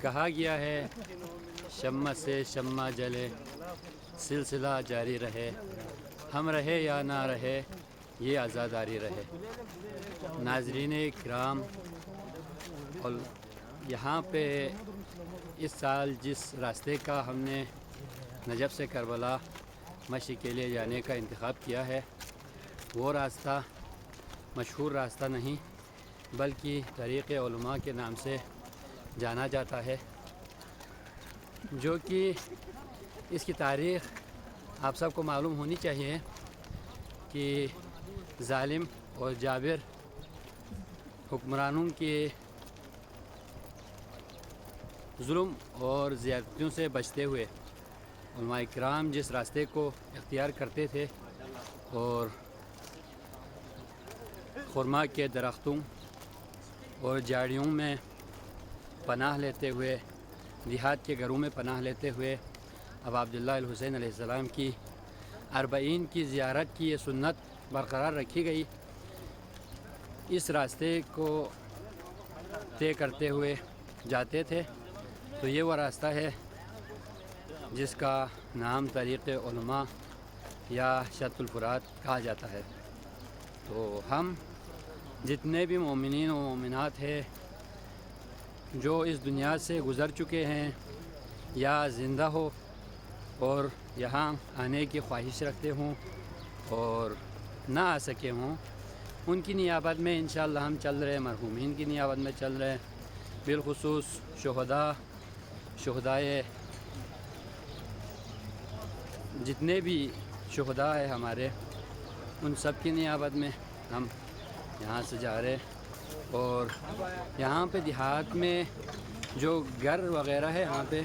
کہا گیا ہے شمع سے شمع جلے سلسلہ جاری رہے، ہم رہے یا نہ رہے یہ عزاداری رہے۔ ناظرین کرام، اور یہاں پہ اس سال جس راستے کا ہم نے نجف سے کربلا مشی کے لیے جانے کا انتخاب کیا ہے، وہ راستہ مشہور راستہ نہیں بلکہ طریق علماء کے نام سے جانا جاتا ہے، جو کہ اس کی تاریخ آپ سب کو معلوم ہونی چاہیے کہ ظالم اور جابر حکمرانوں کے ظلم اور زیادتیوں سے بچتے ہوئے علماء کرام جس راستے کو اختیار کرتے تھے اور خرما کے درختوں اور جھاڑیوں میں پناہ لیتے ہوئے، دیہات کے گھروں میں پناہ لیتے ہوئے اب عبداللہ الحسین علیہ السلام کی 40 کی زیارت کی یہ سنت برقرار رکھی گئی۔ اس راستے کو طے کرتے ہوئے جاتے تھے، تو یہ وہ راستہ ہے جس کا نام طریق علماء یا شط الفرات کہا جاتا ہے۔ تو ہم جتنے بھی مومنین و مومنات ہیں جو اس دنیا سے گزر چکے ہیں یا زندہ ہو اور یہاں آنے کی خواہش رکھتے ہوں اور نہ آ سکے ہوں، ان کی نیابت میں انشاءاللہ ہم چل رہے ہیں، مرحومین کی نیابت میں چل رہے ہیں، بالخصوص شہدائے جتنے بھی شہداء ہیں ہمارے، ان سب کی نیابت میں ہم یہاں سے جا رہے ہیں۔ اور یہاں پہ دیہات میں جو گھر وغیرہ ہے یہاں پہ،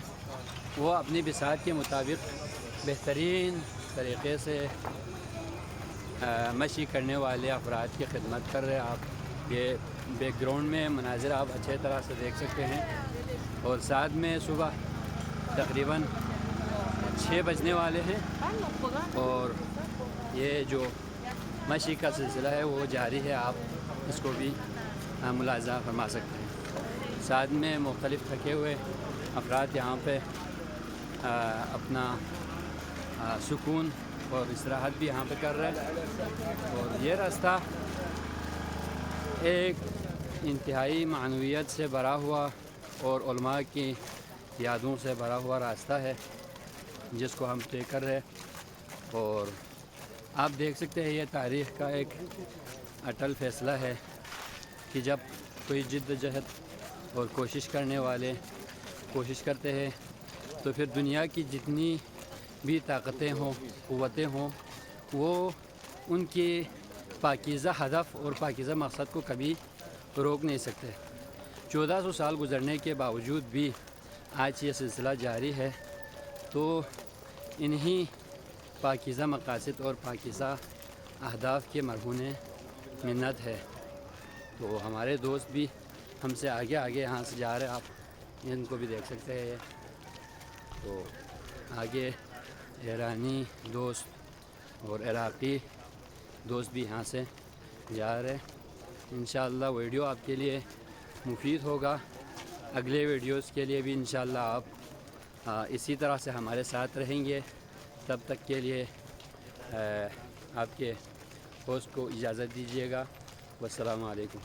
وہ اپنی بساط کے مطابق بہترین طریقے سے مشی کرنے والے افراد کی خدمت کر رہے ہیں۔ آپ یہ بیک گراؤنڈ میں مناظر آپ اچھے طرح سے دیکھ سکتے ہیں، اور ساتھ میں صبح تقریباً 6 بجنے والے ہیں اور یہ جو مشی کا سلسلہ ہے وہ جاری ہے، آپ اس کو بھی ملاحظہ فرما سکتے ہیں۔ ساتھ میں مختلف تھکے ہوئے افراد یہاں پہ اپنا سکون اور استراحت بھی یہاں پہ کر رہے ہیں۔ اور یہ راستہ ایک انتہائی معنویت سے بھرا ہوا اور علماء کی یادوں سے بھرا ہوا راستہ ہے جس کو ہم طے کر رہے ہیں۔ اور آپ دیکھ سکتے ہیں یہ تاریخ کا ایک اٹل فیصلہ ہے کہ جب کوئی جد جہد اور کوشش کرنے والے کوشش کرتے ہیں تو پھر دنیا کی جتنی بھی طاقتیں ہوں، قوتیں ہوں، وہ ان کے پاکیزہ ہدف اور پاکیزہ مقصد کو کبھی روک نہیں سکتے۔ 1400 سال گزرنے کے باوجود بھی آج یہ سلسلہ جاری ہے، تو انہی پاکیزہ مقاصد اور پاکیزہ اہداف کے مرہون منت ہے۔ تو ہمارے دوست بھی ہم سے آگے یہاں سے جا رہے ہیں، آپ ان کو بھی دیکھ سکتے ہیں۔ تو آگے ایرانی دوست اور عراقی دوست بھی یہاں سے جا رہے ہیں۔ انشاءاللہ ویڈیو آپ کے لیے مفید ہوگا۔ اگلے ویڈیوز کے لیے بھی انشاءاللہ آپ اسی طرح سے ہمارے ساتھ رہیں گے۔ تب تک کے لیے آپ کے ہوسٹ کو اجازت دیجیے گا۔ والسلام علیکم۔